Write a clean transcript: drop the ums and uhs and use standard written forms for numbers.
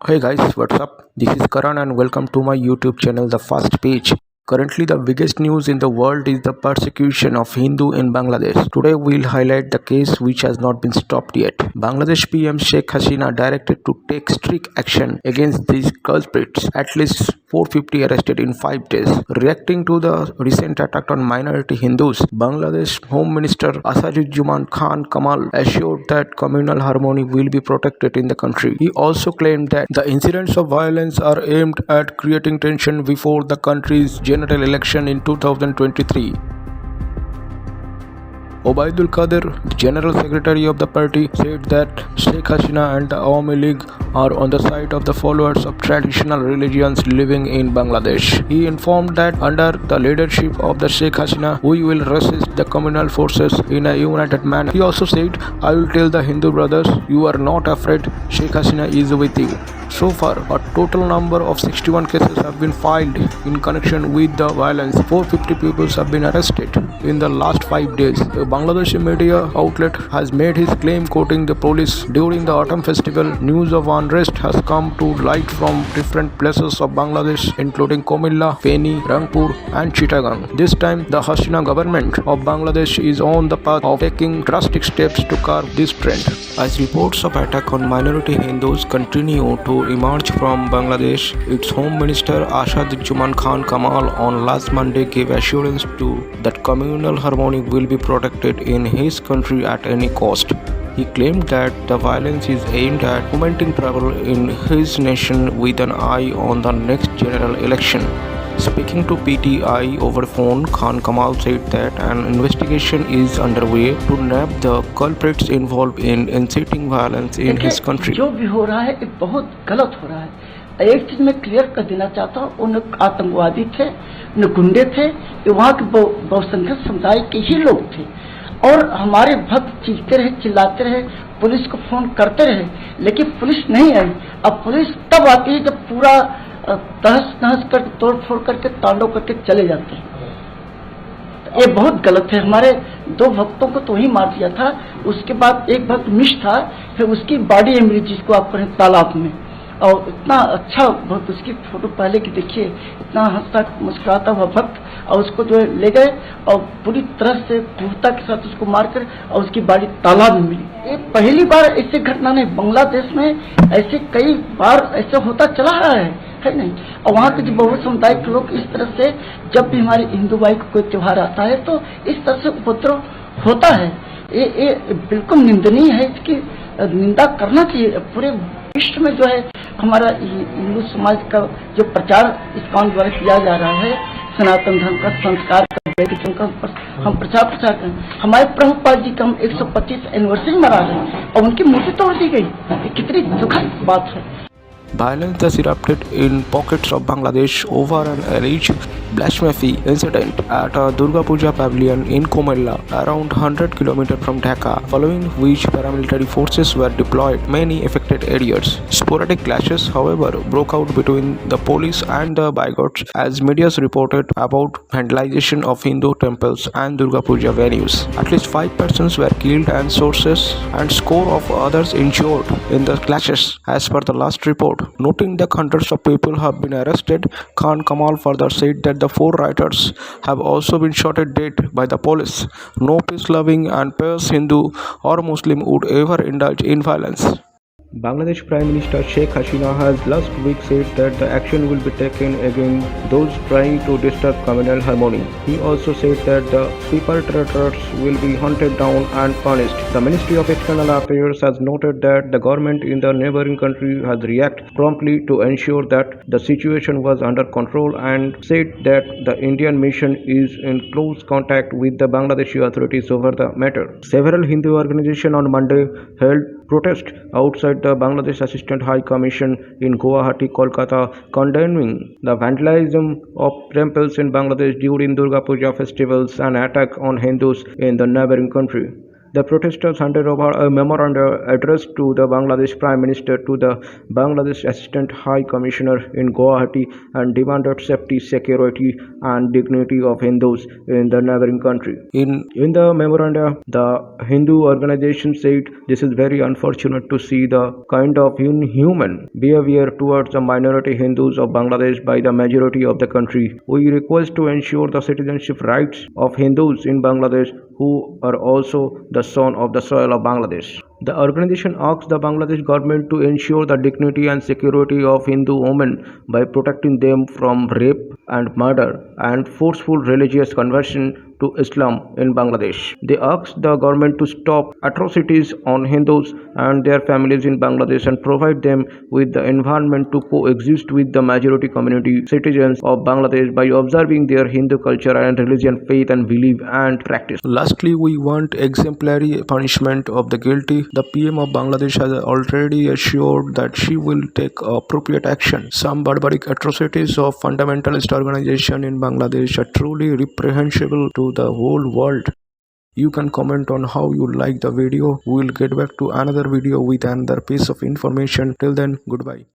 Hey guys, what's up? This is Karan and welcome to my YouTube channel The First Page. Currently, the biggest news in the world is the persecution of Hindu in Bangladesh. Today, we'll highlight the case which has not been stopped yet. Bangladesh PM Sheikh Hasina directed to take strict action against these culprits. At least 450 arrested in 5 days. Reacting to the recent attack on minority Hindus, Bangladesh Home Minister Asaduzzaman Khan Kamal assured that communal harmony will be protected in the country. He also claimed that the incidents of violence are aimed at creating tension before the country's general election in 2023. Obaidul Qadir, the General Secretary of the party, said that Sheikh Hasina and the Awami League are on the side of the followers of traditional religions living in Bangladesh. He informed that under the leadership of the Sheikh Hasina, we will resist the communal forces in a united manner. He also said, I will tell the Hindu brothers, you are not afraid, Sheikh Hasina is with you. So far, a total number of 61 cases have been filed in connection with the violence. 450 people have been arrested in the last 5 days. A Bangladeshi media outlet has made his claim quoting the police. During the autumn festival, news of unrest has come to light from different places of Bangladesh, including Comilla, Feni, Rangpur and Chittagong. This time, the Hasina government of Bangladesh is on the path of taking drastic steps to curb this trend. As reports of attack on minority Hindus continue to emerge from Bangladesh, its Home Minister Asaduzzaman Khan Kamal on last Monday gave assurance that communal harmony will be protected in his country at any cost. He claimed that the violence is aimed at fomenting trouble in his nation with an eye on the next general election. Speaking to PTI over phone, Khan Kamal said that an investigation is underway to nab the culprits involved in inciting violence in his country. जो भी हो रहा है ये बहुत गलत हो रहा है। एक चीज मैं क्लियर कर देना चाहता हूँ, उन आतंकवादी थे, न गुंडे थे, ये वहाँ के बहुसंख्यक समुदाय के ही लोग थे और हमारे भक्त चीखते रहे, चिल्लाते रहे, पुलिस को फोन करते रहे, लेकिन पुलिस नहीं आई। अब पुलिस तब आती है जब पूरा तहस नहस कर तोड़ फोड़ करके तांडव करके चले जाते हैं। ये बहुत गलत है। हमारे 2 भक्तों को तो ही मार दिया था, उसके बाद एक भक्त मिश था, फिर उसकी बॉडी मिली जिसको आप कहें तालाब में, और इतना अच्छा भक्त, उसकी फोटो पहले की देखिए, इतना हंसता मुस्कुराता हुआ भक्त, और उसको जो है ले गए और पूरी तरह से क्रूरता के साथ उसको मारकर और उसकी बॉडी तालाब में मिली। ये पहली बार ऐसी घटना नहीं, बांग्लादेश में ऐसे कई बार ऐसे होता चला रहा है नहीं। और वहाँ के जो बहु समुदाय के लोग इस तरह से, जब भी हमारे हिंदू भाई को कोई त्योहार आता है तो इस तरह से उपद्रव होता है। ये बिल्कुल निंदनीय है, इसकी निंदा करना चाहिए। पूरे विश्व में जो है हमारा हिंदू समाज का जो प्रचार इस्कॉन द्वारा किया जा रहा है, सनातन धर्म का, संस्कार का, वैदिक धर्म का हम प्रचार करें। हमारे प्रभुपाद जी का हम 125 एनिवर्सरी मना रहे हैं और उनकी मूर्ति तोड़ दी गई। ये कितनी दुखद बात है। Violence has erupted in pockets of Bangladesh over an alleged blasphemy incident at a Durga Puja pavilion in Comilla, around 100 km from Dhaka, following which paramilitary forces were deployed in many affected areas. Sporadic clashes, however, broke out between the police and the bigots as media reported about vandalization of Hindu temples and Durga Puja venues. At least 5 persons were killed and sources and score of others injured in the clashes, as per the last report. Noting that hundreds of people have been arrested, Khan Kamal further said that the 4 rioters have also been shot dead by the police. No peace-loving and pious Hindu or Muslim would ever indulge in violence. Bangladesh Prime Minister Sheikh Hasina has last week said that the action will be taken against those trying to disturb communal harmony. He also said that the perpetrators will be hunted down and punished. The Ministry of External Affairs has noted that the government in the neighboring country has reacted promptly to ensure that the situation was under control and said that the Indian mission is in close contact with the Bangladeshi authorities over the matter. Several Hindu organizations on Monday held protest outside the Bangladesh Assistant High Commission in Guwahati, Kolkata, condemning the vandalism of temples in Bangladesh during Durga Puja festivals and attack on Hindus in the neighboring country. The protesters handed over a memorandum addressed to the Bangladesh Prime Minister to the Bangladesh Assistant High Commissioner in Guwahati and demanded safety, security, and dignity of Hindus in the neighboring country. In the memorandum, the Hindu organization said, "This is very unfortunate to see the kind of inhuman behavior towards the minority Hindus of Bangladesh by the majority of the country. We request to ensure the citizenship rights of Hindus in Bangladesh who are also the son of the soil of Bangladesh." The organization asks the Bangladesh government to ensure the dignity and security of Hindu women by protecting them from rape and murder and forceful religious conversion to Islam in Bangladesh. They ask the government to stop atrocities on Hindus and their families in Bangladesh and provide them with the environment to coexist with the majority community citizens of Bangladesh by observing their Hindu culture and religion, faith and belief and practice. Lastly, we want exemplary punishment of the guilty. The PM of Bangladesh has already assured that she will take appropriate action. Some barbaric atrocities of fundamentalist organization in Bangladesh are truly reprehensible to the whole world. You can comment on how you like the video. We will get back to another video with another piece of information. Till then, goodbye.